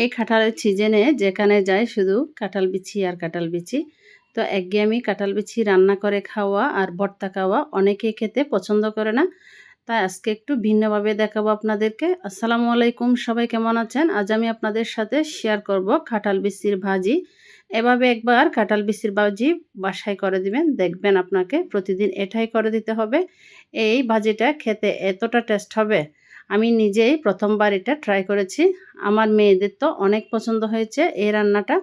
এই কাঁঠালের সিজনে যেখানে যাই শুধু কাঁঠাল বিচি আর কাঁঠাল বিচি। তো একঘেয়েমি কাঁঠাল বিচি রান্না করে খাওয়া আর ভর্তা খাওয়া অনেকেই খেতে পছন্দ করে না। তাই আজকে একটু ভিন্নভাবে দেখাবো আপনাদেরকে। আসসালামু আলাইকুম, সবাই কেমন আছেন? আজ আমি আপনাদের সাথে শেয়ার করব কাঁঠাল বিচির ভাজি। এভাবে একবার কাঁঠাল বিচির ভাজি বাসায় করে দিবেন, দেখবেন আপনাকে প্রতিদিন এটাই করে দিতে হবে। এই ভাজিটা খেতে এতটা টেস্ট হবে, আমি নিজেই প্রথমবার এটা ট্রাই করেছি। আমার মেয়েদের তো অনেক পছন্দ হয়েছে এই রান্নাটা।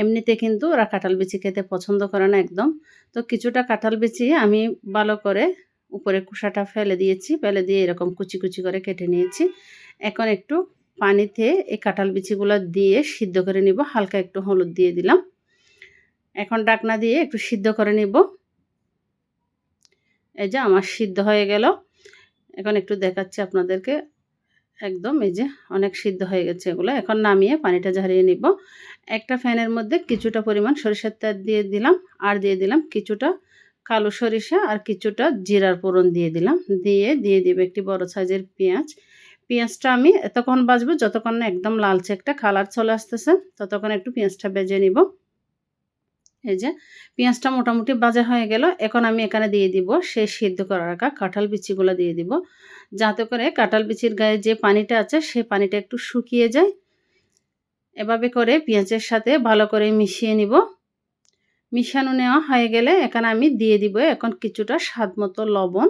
এমনিতে কিন্তু ওরা কাঁঠাল বিচি খেতে পছন্দ করে না একদম। তো কিছুটা কাঁঠাল বিচি আমি ভালো করে উপরে খোসাটা ফেলে দিয়েছি, ফেলে দিয়ে এরকম কুচি কুচি করে কেটে নিয়েছি। এখন একটু পানিতে এই কাঁঠাল বিচিগুলো দিয়ে সিদ্ধ করে নিব, হালকা একটু হলুদ দিয়ে দিলাম। এখন ডাকনা দিয়ে একটু সিদ্ধ করে নিব। এই যে আমার সিদ্ধ হয়ে গেল। এখন একটু দেখাচ্ছি আপনাদেরকে। একদম এই যে অনেক সিদ্ধ হয়ে গেছে এগুলো। এখন নামিয়ে পানিটা ঝরিয়ে নিব। একটা ফ্যানের মধ্যে কিছুটা পরিমাণ সরিষার তেল দিয়ে দিলাম, আর দিয়ে দিলাম কিছুটা কালো সরিষা আর কিছুটা জিরার ফোড়ন দিয়ে দিলাম। দিয়ে দিব একটি বড় সাইজের পেঁয়াজ। পেঁয়াজটা আমি এতক্ষণ ভাজবো যতক্ষণ না একদম লালচে একটা কালার চলে আসতেছে, ততক্ষণ একটু পেঁয়াজটা ভেজে নিব। এই যে পেঁয়াজটা মোটামুটি ভাজা হয়ে গেল। এখন আমি এখানে দিয়ে দিব সেই সিদ্ধ করে রাখা কাঁঠাল বিচিগুলো দিয়ে দিব, যাতে করে কাঁঠাল বিচির গায়ে যে পানিটা আছে সেই পানিটা একটু শুকিয়ে যায়। এভাবে করে পেঁয়াজের সাথে ভালো করে মিশিয়ে নিব। মিশানো নেওয়া হয়ে গেলে এখানে আমি দিয়ে দিব এখন কিছুটা স্বাদ মতো লবণ,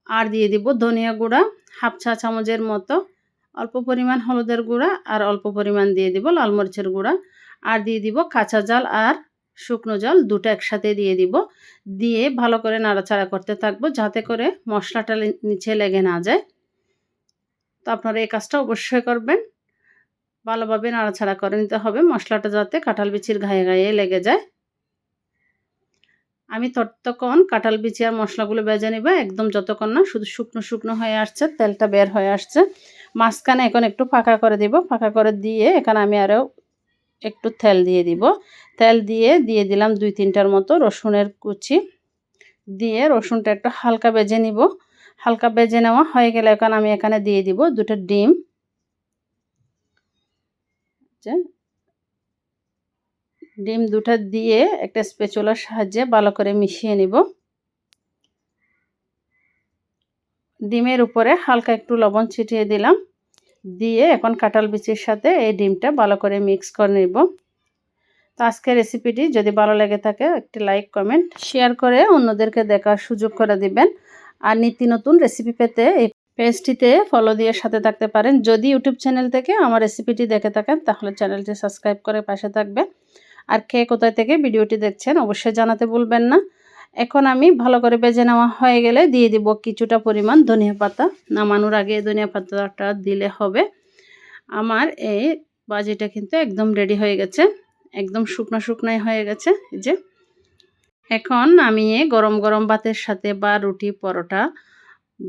আর দিয়ে দিব ধনিয়া গুঁড়া হাফ চা চামচের মতো, অল্প পরিমাণ হলুদের গুঁড়া, আর অল্প পরিমাণ দিয়ে দিব লাল মরিচের গুঁড়া, আর দিয়ে দিব কাঁচা জাল আর শুকনো জল দুটো একসাথে দিয়ে দিব। দিয়ে ভালো করে নাড়াচাড়া করতে থাকবো যাতে করে মশলাটা নিচে লেগে না যায়। তো আপনারা এই কাজটা অবশ্যই করবেন, ভালোভাবে নাড়াচাড়া করে নিতে হবে মশলাটা যাতে কাঁঠাল বিচির গায়ে গায়ে লেগে যায়। আমি ততক্ষণ কাঁঠাল বিচি আর মশলাগুলো ভেজে নেব, একদম যতক্ষণ না শুধু শুকনো শুকনো হয়ে আসছে, তেলটা বের হয়ে আসছে। মাঝখানে এখন একটু ফাঁকা করে দিব, ফাঁকা করে দিয়ে এখানে আমি আরও একটু তেল দিয়ে দিব। তেল দিয়ে দিলাম 2-3টার মতো রসুনের কুচি। দিয়ে রসুনটা একটু হালকা ভেজে নিব। হালকা ভেজে নেওয়া হয়ে গেলে এখন আমি এখানে দিয়ে দিব 2টা ডিম। ডিম 2টা দিয়ে একটা স্প্যাচুলার সাহায্যে ভালো করে মিশিয়ে নিব। ডিমের উপরে হালকা একটু লবণ ছিটিয়ে দিলাম। দিয়ে এখন কাঁঠাল বিচির সাথে এই ডিমটা ভালো করে মিক্স করে নিব। তো আজকের রেসিপিটি যদি ভালো লেগে থাকে একটি লাইক কমেন্ট শেয়ার করে অন্যদেরকে দেখার সুযোগ করে দিবেন। আর নিত্য নতুন রেসিপি পেতে এই পেজটিতে ফলো দিয়ে সাথে থাকতে পারেন। যদি ইউটিউব চ্যানেল থেকে আমার রেসিপিটি দেখে থাকেন তাহলে চ্যানেলটি সাবস্ক্রাইব করে পাশে থাকবেন। আর কে কোথায় থেকে ভিডিওটি দেখছেন অবশ্যই জানাতে ভুলবেন না। এখন আমি ভালো করে ভেজে নেওয়া হয়ে গেলে দিয়ে দিব কিছুটা পরিমাণ ধনিয়া পাতা। নামানোর আগে ধনিয়া পাতাটা দিলে হবে। আমার এই ভাজিটা কিন্তু একদম রেডি হয়ে গেছে, একদম শুকনো শুকনোই হয়ে গেছে। এই যে এখন আমি গরম গরম ভাতের সাথে বা রুটি পরোটা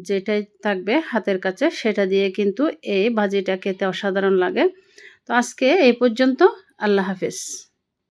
যেটাই থাকবে হাতের কাছে সেটা দিয়ে কিন্তু এই ভাজিটা খেতে অসাধারণ লাগে। তো আজকে এই পর্যন্ত। আল্লাহ হাফেজ।